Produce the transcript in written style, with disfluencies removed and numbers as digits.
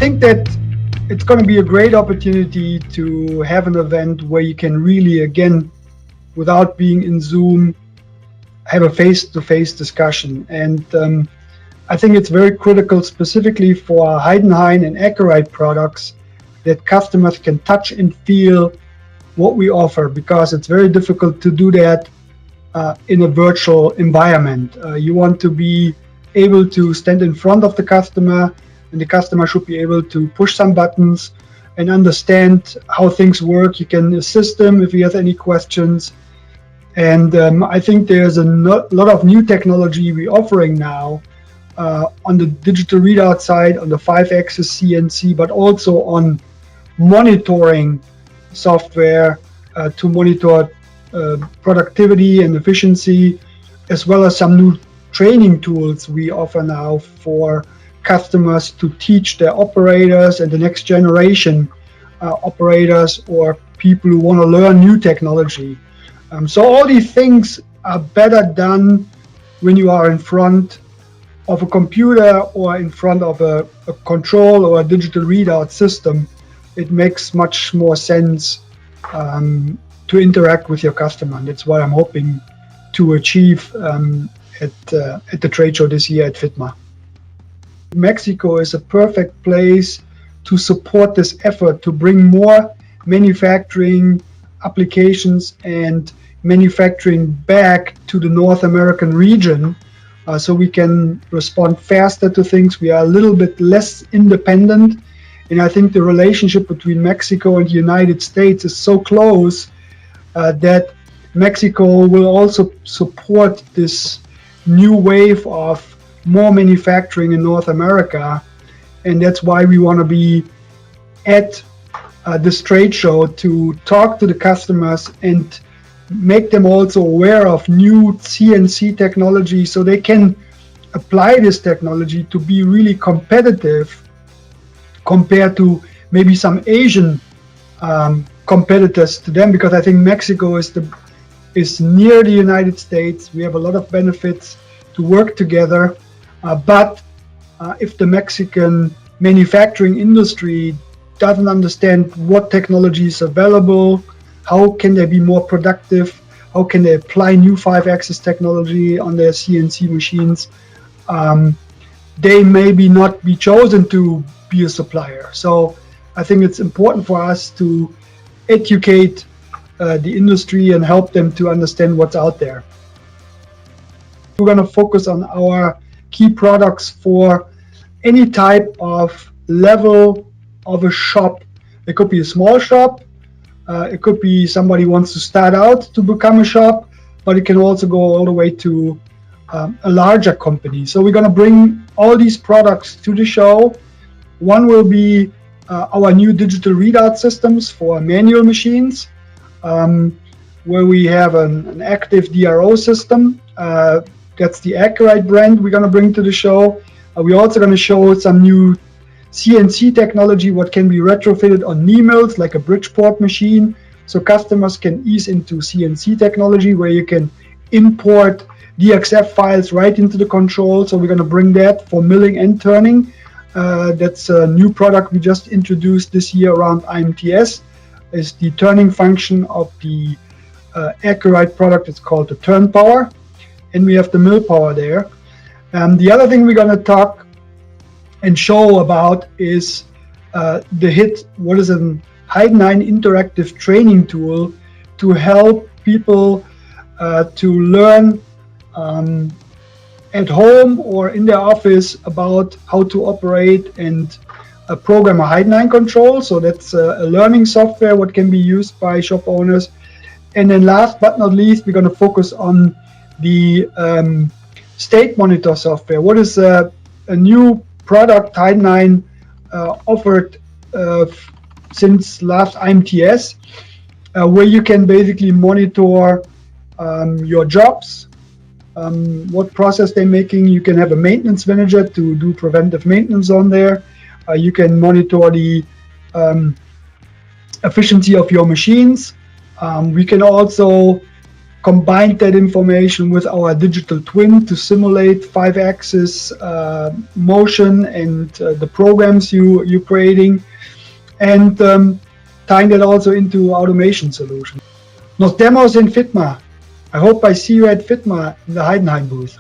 think that it's going to be a great opportunity to have an event where you can really, again, without being in Zoom, have a face-to-face discussion. And I think it's very critical, specifically for Heidenhain and Accurite products, that customers can touch and feel what we offer, because it's very difficult to do that in a virtual environment. You want to be able to stand in front of the customer, and the customer should be able to push some buttons and understand how things work. You can assist them if he has any questions. And I think there's a lot of new technology we're offering now on the digital readout side, on the 5-axis CNC, but also on monitoring software to monitor productivity and efficiency, as well as some new training tools we offer now for customers to teach their operators and the next generation operators or people who want to learn new technology. So all these things are better done when you are in front of a computer or in front of a control or a digital readout system. It makes much more sense to interact with your customer. And that's what I'm hoping to achieve at the trade show this year at FITMA. Mexico is a perfect place to support this effort to bring more manufacturing applications and manufacturing back to the North American region, so we can respond faster to things. We are a little bit less independent, and I think the relationship between Mexico and the United States is so close that Mexico will also support this new wave of more manufacturing in North America, and that's why we want to be at this trade show to talk to the customers and make them also aware of new CNC technology, so they can apply this technology to be really competitive compared to maybe some Asian competitors to them, because I think Mexico is near the United States. We have a lot of benefits to work together, but if the Mexican manufacturing industry doesn't understand what technology is available, how can they be more productive, how can they apply new 5-axis technology on their CNC machines, they maybe not be chosen to be a supplier. So I think it's important for us to educate the industry and help them to understand what's out there. We're going to focus on our key products for any type of level of a shop. It could be a small shop, it could be somebody who wants to start out to become a shop, but it can also go all the way to a larger company. So we're going to bring all these products to the show. One will be our new digital readout systems for manual machines, where we have an active DRO system. That's the Accurite brand we're going to bring to the show. We're also going to show some new CNC technology, what can be retrofitted on knee mills, like a Bridgeport machine, so customers can ease into CNC technology, where you can import DXF files right into the control. So we're going to bring that for milling and turning. That's a new product we just introduced this year around IMTS. Is the turning function of the Accurite product. It's called the turn power, and we have the mill power there. The other thing we're going to talk and show about is the HIT, what is a Heidenhain interactive training tool to help people to learn at home or in their office about how to operate and program a Heidenhain control. So that's a learning software what can be used by shop owners. And then last but not least, we're going to focus on the state monitor software. What is a new product Heidenhain offered since last IMTS, where you can basically monitor your jobs, what process they're making. You can have a maintenance manager to do preventive maintenance on there. You can monitor the efficiency of your machines. We can also combined that information with our digital twin to simulate 5-axis motion and the programs you're creating, and tying that also into automation solutions. Nos vemos in FITMA. I hope I see you at FITMA in the Heidenhain booth.